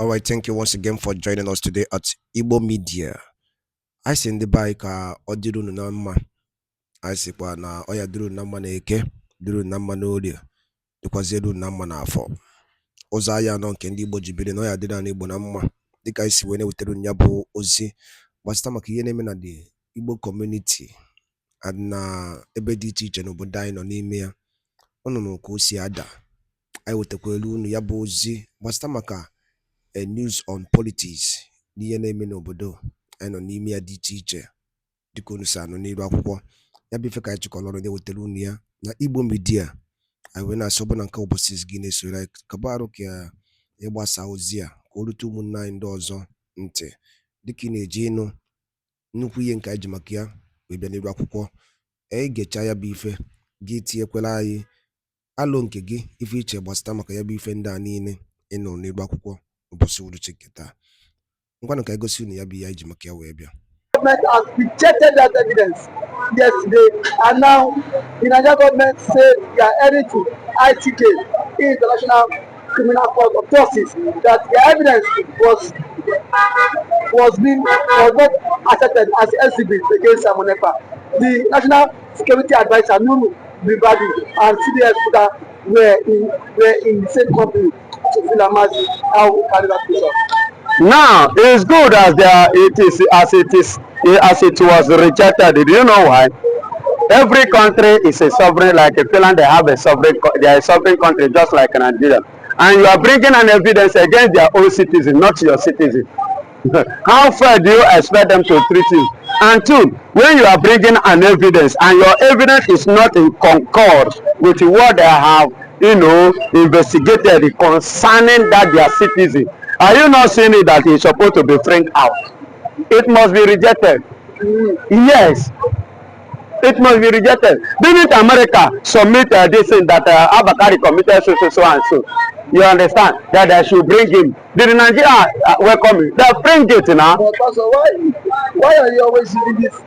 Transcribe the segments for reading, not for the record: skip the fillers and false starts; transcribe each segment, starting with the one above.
All right, thank you once again for joining us today at Igbo Media. I send the bike Odiru Nama. I say na Oya Duru Nama na Eke, Duru Nama na Odia, Dukwazeru Nama na Afọ. Ozaya no nke ndị Igbo jibiri na Oya dịrị na Igbo na mma. Dịka isi wee na-ewetara nya bụ ozi gbasịta maka ihe na-eme na the Igbo community na ebe dị iche iche n'obodo anyị nọ n'ime ya. Ọnụnụ ka o si ada. Anyị wetakwelu unu ya bụ ozi gbasịta maka a news on politics n'ihe na-eme n'obodo anyị nọ n'ime ya dị iche iche dịka unu si anụ n'iru akwụkwọ ya bụ ife ka anyị chịkọrọ ọrụ na-ewetara unu ya na Igbo Media. Anyị wee na-asị ọbụna nke ụbọchị gị na-esoro anyị kaba arụ ka ịgbasa ozi a ka o rute ụmụnne anyị ndị ọzọ ntị dịka ị na-eji ịnụ nnukwu ihe nke anyị ji maka ya wee bịa n'iru akwụkwọ. Anyị ga-echa ya bụ ife gị tinyekwela anyị alụ nke gị ife iche gbasịta maka ya bụ ife ndị a niile ịnụ n'iru akwụkwọ ụbọchị uruchi nke taa. Ngwanụ ka anyị gosi unu ya bụ ihe anyị ji maka ya wee bịa. Government has rejected that evidence yesterday, and now the Nigerian government said they are heading to ICJ, International Criminal Court of Justice, that the evidence was not accepted as exhibit against Simon Ekpa. The National Security Advisor Nunu Bibadi and CDS Kuda were in the same company to Finland. How can that be so? Now it's good as it was rejected. Do you know why? Every country is a sovereign, like Finland. They are a sovereign country, just like Nigeria. And you are bringing an evidence against their own citizen, not your citizen. How fair do you expect them to treat you? And two, when you are bringing an evidence and your evidence is not in concord with what they have, investigated concerning that their citizen, are you not seeing it that it's supposed to be framed out? It must be rejected. Yes, it must be rejected. Didn't America submit this thing that Abakari committed so and so? You understand that they should bring him? Did Nigeria welcome him? They bring it now. But also, why are you always using this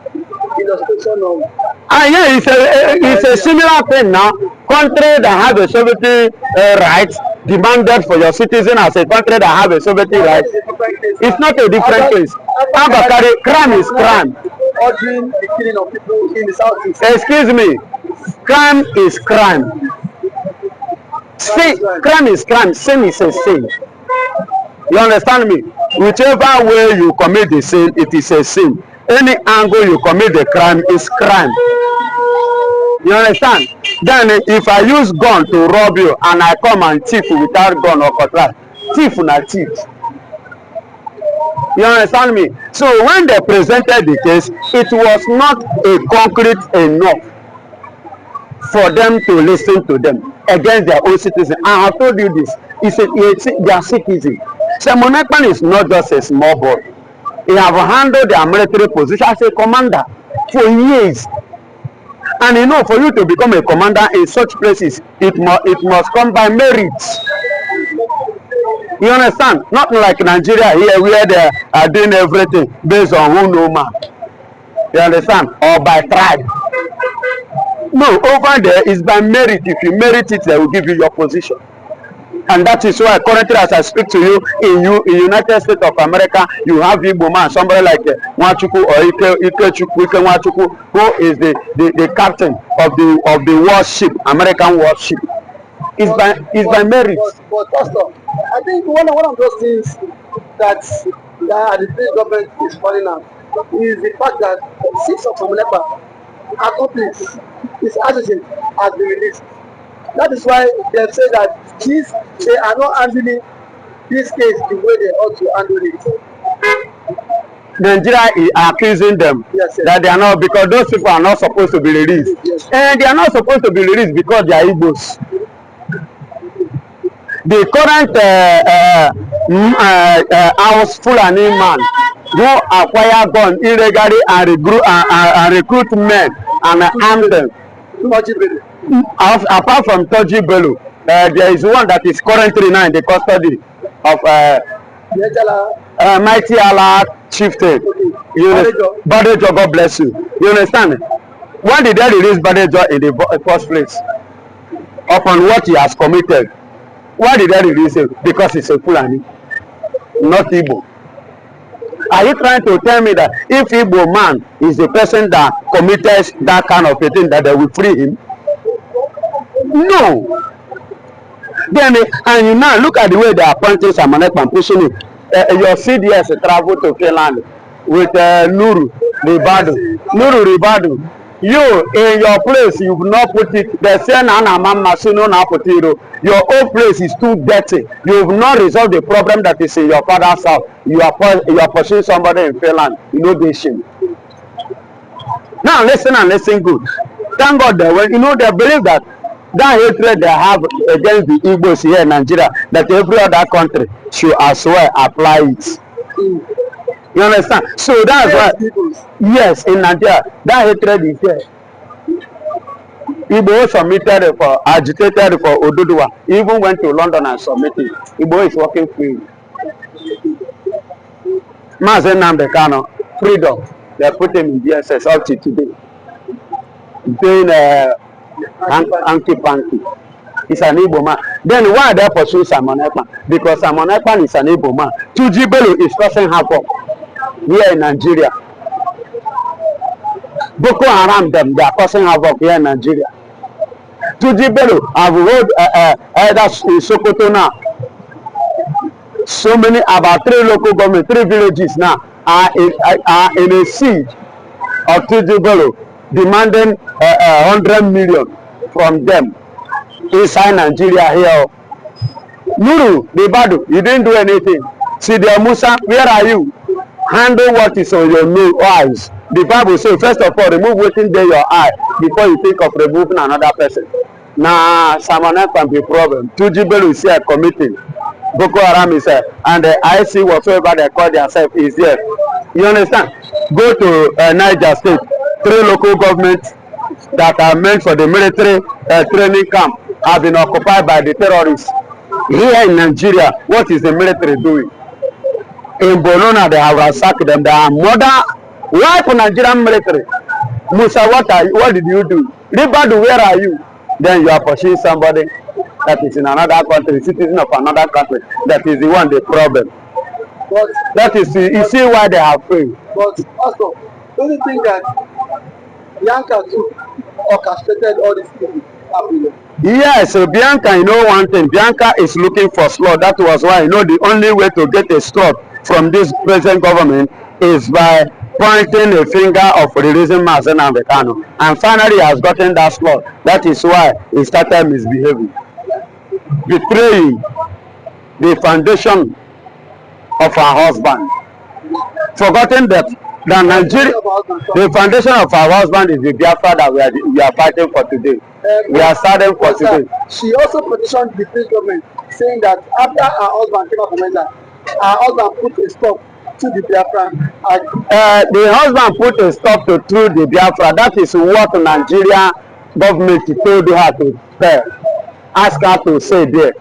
illustration of? Yeah, it's a similar thing now. Country that have a sovereignty rights demanded for your citizen as a country that have a sovereignty rights. It's not a different case. Abakari, crime is crime. Ordering the killing of people in the southeast. Excuse me, crime is crime. Sin, crime is crime. Sin is a sin. You understand me? Whichever way you commit the sin, it is a sin. Any angle you commit the crime is crime. You understand? Then if I use gun to rob you and I come and thief without gun or cutlass, thief na thief. You understand me? So when they presented the case, it was not a concrete enough for them to listen to them against their own citizens. And I told you this, it's their citizen. Simon Ekpa is not just a small boy. He have handled their military position as a commander for years. And for you to become a commander in such places, it must come by merit. You understand? Not like Nigeria here where they are doing everything based on who know man. You understand? Or by tribe. No, over there is by merit. If you merit it, they will give you your position. And that is why currently as I speak to you in United States of America, you have Igbo man, somebody like Nwachukwu or Ike Nwachukwu, who is the captain of the warship, American warship. It's by merit. But Pastor, I think one of those things that the state government is calling out is the fact that 6 of Ekpa accomplices, his assassin, has been released. That is why they say that they are not handling this case the way they ought to handle it. Nigeria is accusing them that they are not, because those people are not supposed to be released. Yes. And they are not supposed to be released because they are Igbos. The current house Fulani man who acquire gun illegally and recruit men and arm them. Apart from Toji Bello, there is one that is currently now in the custody of Mighty Allah Chieftain. Badejo, God bless you. You understand? When did they release Badejo in the first place? Upon what he has committed. Why did they release him? Because he's a Fulani. not Igbo. Are you trying to tell me that if Igbo man is the person that committed that kind of a thing, that they will free him? No. Then and you now look at the way they are appointing Samanek and pushing it. Your CDS travel to Finland with Nuru Ribadu. You in your place, you've not put it. They say your own place is too dirty. You've not resolved the problem that is in your father's house. You are pursuing somebody in Finland. You know this shit. Now listen and listen good. Thank God that when you know they believe that hatred they have against the Igbos here in Nigeria, that every other country should as well apply it. You understand? So that's why, yes, in Nigeria, that hatred is there. Igbo submitted for, agitated for Oduduwa, even went to London and submitted. Igbo is working free. Mazen Namdekano, freedom, they put him in DSS up to today. Doing Anki Panky. He's an Igbo man. Then why are they pursuing Simon Ekpa? Because Simon Ekpa is an Igbo man. Tuji Bello is causing havoc here in Nigeria. Boko Haram them, they are causing havoc here in Nigeria. Tuji Bello, I've heard that's in Sokoto now. So many, about 3 local government, 3 villages now are in a siege of Tuji Bello, demanding 100 million from them inside Nigeria here. Nuru, Ribadu, you didn't do anything. Sidia Musa, where are you? Handle what is on your eyes. The Bible says, first of all, remove what's in your eye before you think of removing another person. Now, Simon can be a problem. Tuji Bello is here committing. Boko Haram is here. And the IC, whatsoever they call themselves, is there. You understand? Go to Niger State. 3 local governments that are meant for the military training camp have been occupied by the terrorists. Here in Nigeria, what is the military doing? In Bologna, they have ransacked them. They are why for Nigerian military? Musa, what did you do? Ribadu, where are you? Then you are pursuing somebody that is in another country, citizen of another country. That is the one, the problem. But that is, you see why they have failed. But also, don't you think that Bianca too orchestrated all these things happening? Yes, so Bianca, you know one thing, Bianca is looking for slot. That was why, you know, the only way to get a slot from this present government is by pointing a finger of releasing Mazen and Bekano. And finally, he has gotten that slot. That is why he started misbehaving, betraying the foundation of our husband, forgotten that Nigeria, the foundation of our husband is the Biafra that we are fighting for today. We are starting for today. She also petitioned the British government, saying that after her husband came up from England, her husband put a stop to the Biafra. The husband put a stop to the Biafra. That is what Nigeria government told her to tell, ask her to say there.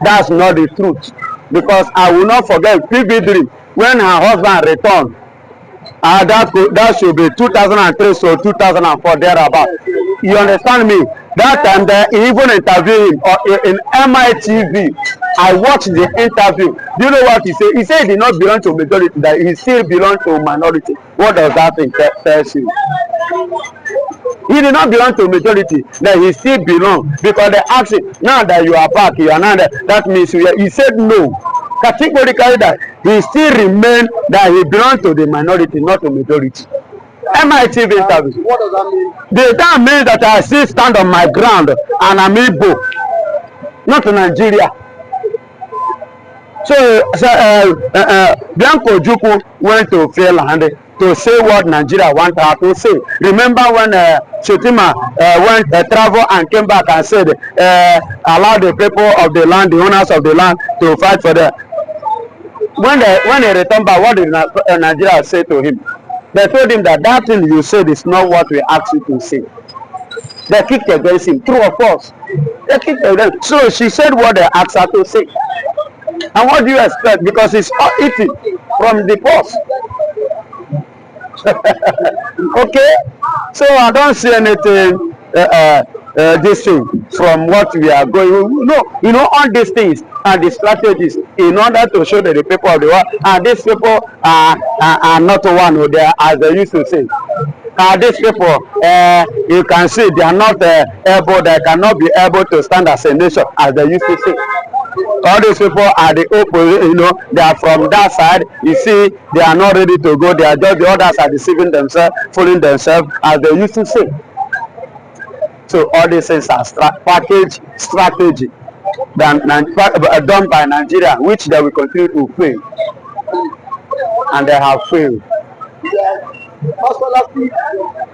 That's not the truth. Because I will not forget PB3 when her husband returned. That should be 2003 so 2004 thereabout. You understand me? That time they even interviewed him in MITV. I watched the interview. Do you know what he said? He said he did not belong to majority, that he still belongs to minority. What does that thing tell you? He did not belong to majority, that he still belongs, because they asked him, now that you are back, you are not there. That means he said no. Categorically that he still remain that he belongs to the minority, not to majority. MITV interview. What does that mean? That means that I still stand on my ground and I'm Igbo, not Nigeria. So Bianco Juku went to Finland to say what Nigeria want her to say. Remember when Shetima went travel and came back and said, allow the people of the land, the owners of the land, to fight for them. When he returned back, what did Nigeria say to him? They told him that thing you said is not what we asked you to say. They kicked against him, true or false. They kicked against him. So she said what they asked her to say. And what do you expect? Because it's all eating from the post. Okay? So I don't see anything this thing from what we are going. All these things are the strategies in order to show that the people of the world, and these people are not one who they are, as they used to say. These people, you can see they are not they cannot be able to stand as a nation, as they used to say. All these people are the opposite, they are from that side. You see, they are not ready to go. They are just the others are deceiving themselves, fooling themselves, as they used to say. So all these things are package strategy done by Nigeria, which they will continue to fail, and they have failed. Yeah. Also, lastly,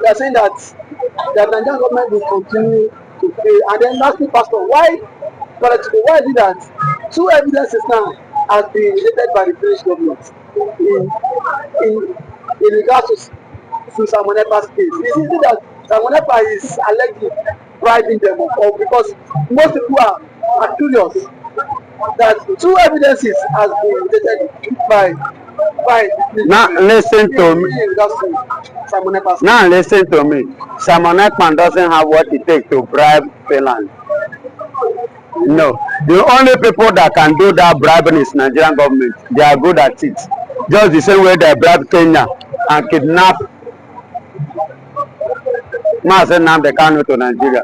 they are saying that the Nigerian government will continue to fail. And then lastly, Pastor, why is it that two evidences now has been related by the British government in regards to Simon Ekpa's case? Is it that Simon Ekpa is allegedly bribing them, or because most people are curious that two evidences has been related by now listen to me. Now listen to me. Simon Ekpa doesn't have what it takes to bribe Finland. No, the only people that can do that bribing is Nigerian government. They are good at it. Just the same way they bribe Kenya and kidnap Mazen Nnamdi to Nigeria.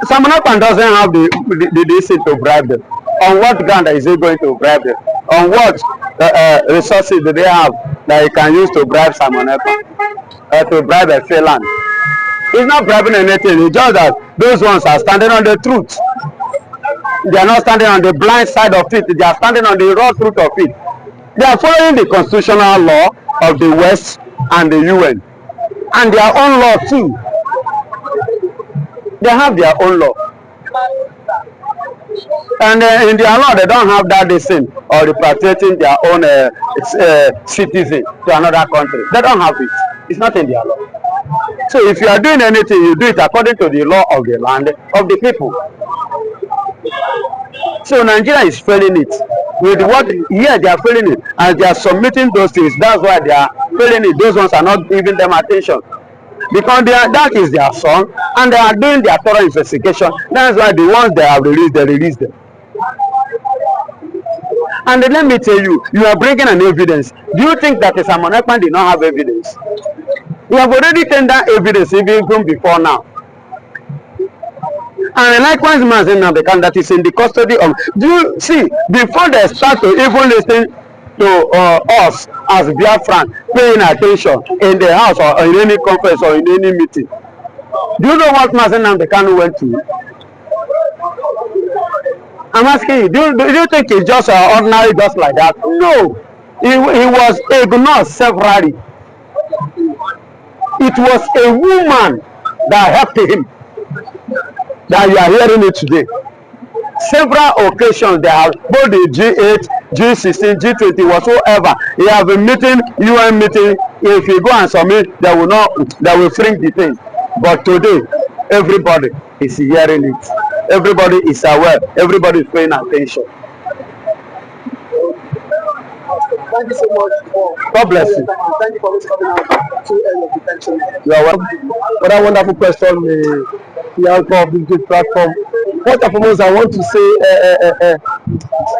Simon Ekpa doesn't have the decision to bribe them. On what ground is he going to bribe them? On what resources do they have that he can use to bribe Simon Ekpa? To bribe a Finland? He's not bribing anything. It's just that those ones are standing on the truth. They are not standing on the blind side of it. They are standing on the raw truth of it. They are following the constitutional law of the West and the UN, and their own law too. They have their own law, and in their law they don't have that decision or repatriating their own citizen to another country. They don't have it. It's not in their law. So if you are doing anything, you do it according to the law of the land of the people. So Nigeria is failing it with what? Yeah, they are failing it, and they are submitting those things. That's why they are failing it. Those ones are not giving them attention, because that is their song, and they are doing their thorough investigation. That's why the ones they have released, they release them. And let me tell you, you are bringing an evidence. Do you think that Simon Ekpa did not have evidence? We have already tendered evidence even before now. And likewise, Mazen Nnamdi that is in the custody of. Do you see, before they start to even listen to us as Biafran paying attention in the house or in any conference or in any meeting, do you know what Mazen Nnamdi went to? I'm asking you, do you think it's just ordinary just like that? No, he was ignored severally. It was a woman that helped him, that you are hearing it today. Several occasions they have, both the G8, G16, G20, whatsoever. They have a meeting, UN meeting. If you go and submit, they will shrink the thing. But today, everybody is hearing it. Everybody is aware. Everybody is paying attention. Thank you so much for God bless you. Thank you for coming out to your detention. You are welcome. What a wonderful question, the anchor of this good platform. First and foremost, I want to say,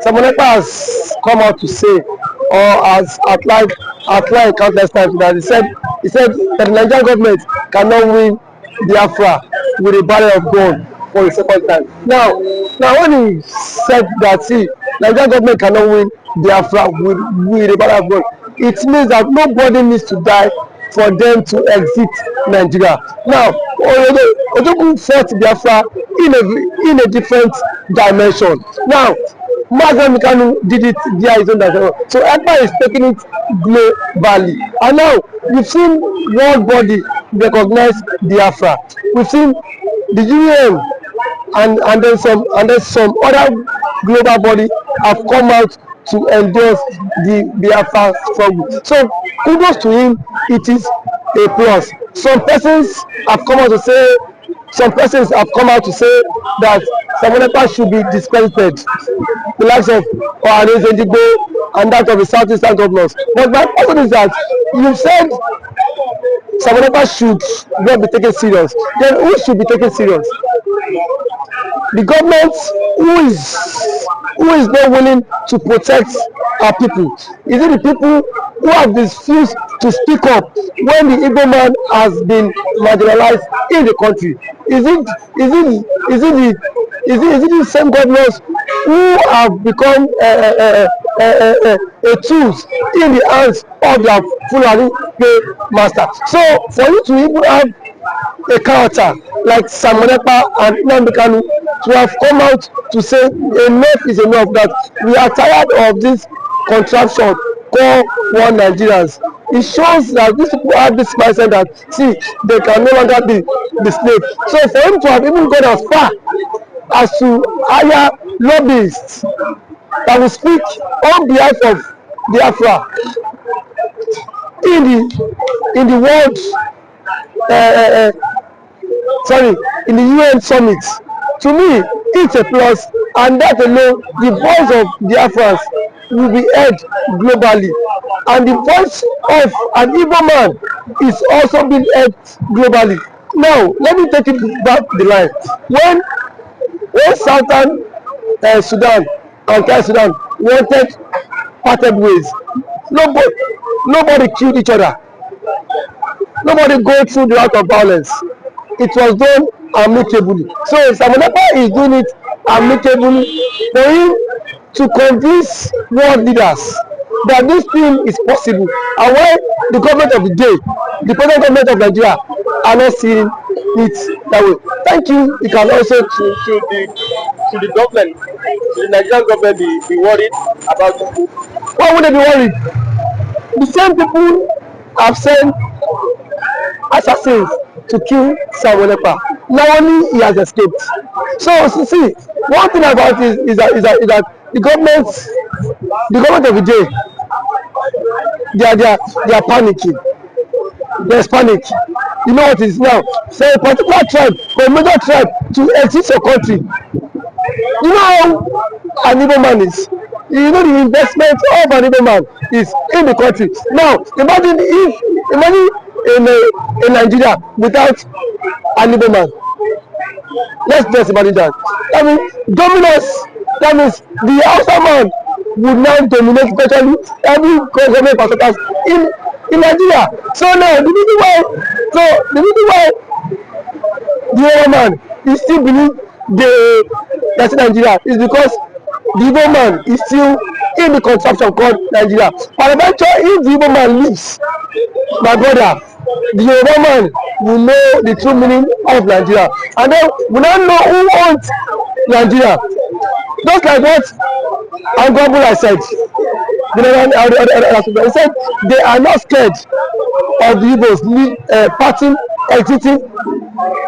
Simon Ekpa has come out to say, or has outlined countless times that he said that the Nigerian government cannot win Biafra with a barrel of gun for the second time. Now when he said that, see, Nigerian government cannot win Biafra with a barrel of gun, it means that nobody needs to die for them to exit Nigeria. Now, Ojukwu fought Biafra in a different dimension. Now, Mazen Nnamdi did it via his own dimension. So Ekpa is taking it globally. And now, we've seen world body recognize Biafra. We've seen the UN and then some other global body have come out to endorse the Biafra struggle. So kudos to him, it is a plus. Some persons have come out to say that Simon Ekpa should be discredited, the likes of Ohanes Ndigbo and that of the Southeastern governors. But my question is that you said Samonapa should not be taken serious, then who should be taken serious? The government who is not willing to protect our people? Is it the people who have refused to speak up when the Igbo man has been marginalized in the country? Is it the same governors who have become a tools in the hands of their Fulani master? So for you to even have a character like Samonepa and Nnamdi Kanu to have come out to say enough is enough, that we are tired of this contraption called one Nigerians. It shows that these people have this mindset that see they can no longer be slave. So for him to have even gone as far as to hire lobbyists that will speak on behalf of Biafra in the world in the UN summit, to me it's a plus, and that alone the voice of Biafrans will be heard globally, and the voice of an Igbo man is also being heard globally. Now let me take it back the line. When Southern Sudan and South Sudan wanted parted ways, nobody killed each other, nobody go through the route of violence. It was done amicably. So Samonepa is doing it amicably for him to convince world leaders that this thing is possible, and why the government of the day, the present government of Nigeria, are not seeing it that way. Thank you. You can also Should the government, should the Nigerian government be worried about this? why would they be worried? The same people have sent assassins to kill Samonepa. Now only he has escaped. So see, one thing about it is that the government of the day, they are panicking. There's panic. You know what it is now? So a particular tribe, or a major tribe, to exit your country. You know how an Igbo man is. You know the investment of an Igbo man is in the country. Now imagine in Nigeria without an Igbo man. Let's just imagine that. I mean, dominance. That means the Hausa man would now dominate virtually every government parastatals in Nigeria. So now the reason why the Igbo man is still believe that's Nigeria is because the Igbo man is still in the contraption called Nigeria. But eventually, if the Igbo man leaves, my brother, the Igbo man will know the true meaning of Nigeria, and then we now know who owns Nigeria. Just like what Angwabula said, he said they are not scared of the Igbos parting, exiting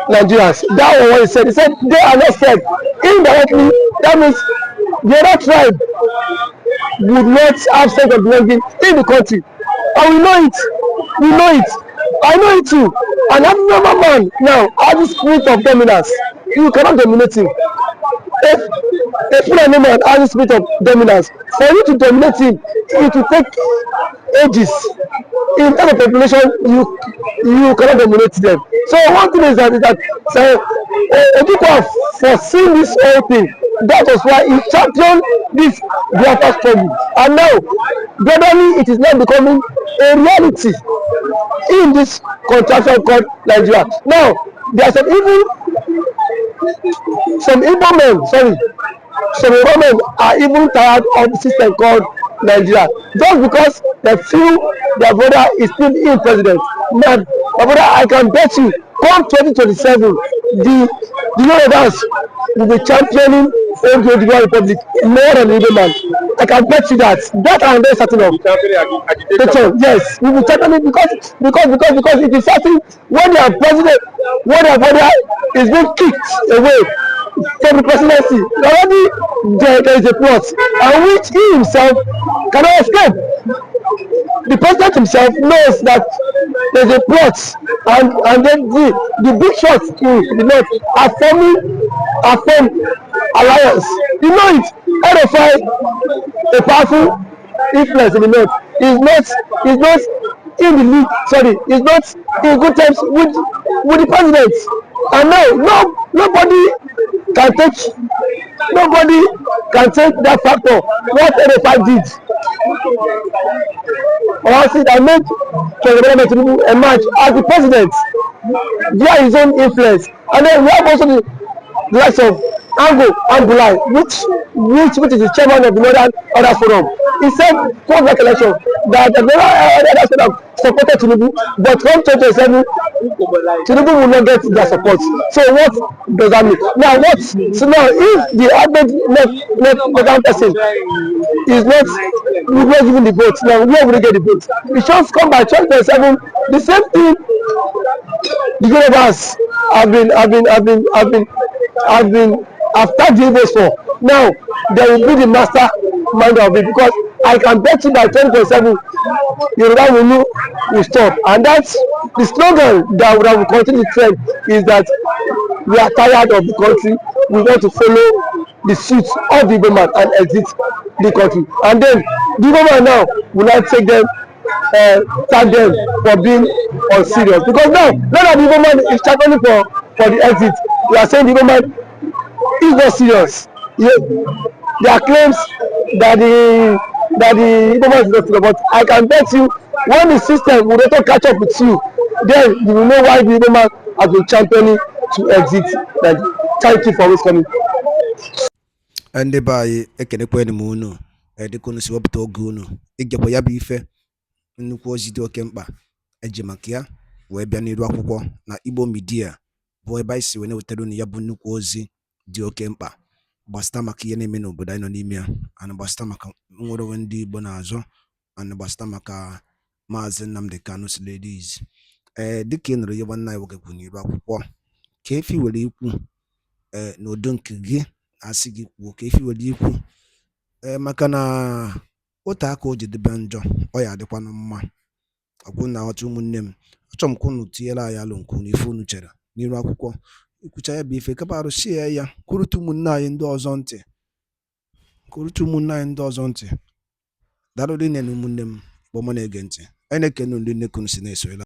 Nigerians. That was what he said. He said they are not scared. Indirectly, that means the other tribe would not have sense of belonging in the country. And we know it. I know it too. And every normal man now has the spirit of dominance. You cannot dominate him. If a Fulani man has the spirit of dominance, for you to dominate him, it will take ages. In terms of population, you cannot dominate them. So one thing is that people have foreseen this whole thing. That was why he championed this Biafra struggle. And now, gradually, it is now becoming a reality in this contraction called Nigeria. Now, there are some Igbo men are even tired of the system called Nigeria, just because they feel their brother is still in president. Man, my brother, I can bet you, come 2027, the Yorubas will be championing old Nigerian Republic more than the Igbo man. I can bet you that. That I'm very certain of. Yes, we will championing because it is certain when their president, when their brother is being kicked away from the presidency, already there is a plot, and which he himself cannot escape. The president himself knows that there's a plot, and then the big shots in the north are forming alliance. You know it. RFI, a powerful influence in the north, is not in the league, sorry, is not in good terms with the president. And now nobody can take nobody can take that factor what Ekpa did. Or see that made President Tinubu emerge as the president via his own influence. And then we have also the likes of Ango Ambulai, which is the chairman of the Northern Others Forum. He said post that election that the Northern Others Forum supported Tinubu, but come 2027 Tinubu will not get their support. So what does that mean? Now if the average left person is not giving the vote, now where will they get the vote? It just come by 2027. The same thing the universe have tagged the Igbos for. Now they will be the master mind of it, because I can bet you by 2027 Yoruba will stop. And that's the slogan that will continue to trend, is that we are tired of the country, we want to follow the suit of the government and exit the country. And then the government now will not take them, tag them for being unserious, because now that the government is championing for the exit, we are saying the government is not serious. There are claims that the government is not serious, but I can bet you when the system will not catch up with you, then you will know why the government has been championing to exit Nigeria. Thank you for always coming. Ndị be anyị ekenekwanụ m unu dịka unu si wepụta oge unu ịgekwa ya bụ ife nnukwu ozi dị oke mkpa eji maka ya wee bịa n'iru akwụkwọ na Igbo Media, bụ ebe anyị si wee na-wetara unu ya bụ nnukwu ozi dị oke mkpa gbasịta maka ihe na-eme n'obodo anyị nọ n'ime ya, ana gbasịta maka nnwere onwe ndị Igbo na-azọ, ana gbasịta maka Maazị Nnamdi Kanu Ladies. Dịka ị nụrụ ihe nwanne anyị nwoke kwuru n'iru akwụkwọ, ka efi were ikwu n'udo nke gị asị gị kwuo, ka efi were ikwu maka na otu aka o ji dịbe njọ ọ ya adịkwanụ mma. Ọgwụ na ọtụ ụmụnne m, achọrọ m ka unu tinyere anyị alụ nke unu ife unu chere n'iru akwụkwọ, ikwucha ya bụ ife kabarụ sie ya kwurute ụmụnne anyị ndị ọzọ ntị. Daalụ dị nne na ụmụnne m bụ mụ na-ege ntị. Anyị na-ekene ndị nnekunu si na-esoyela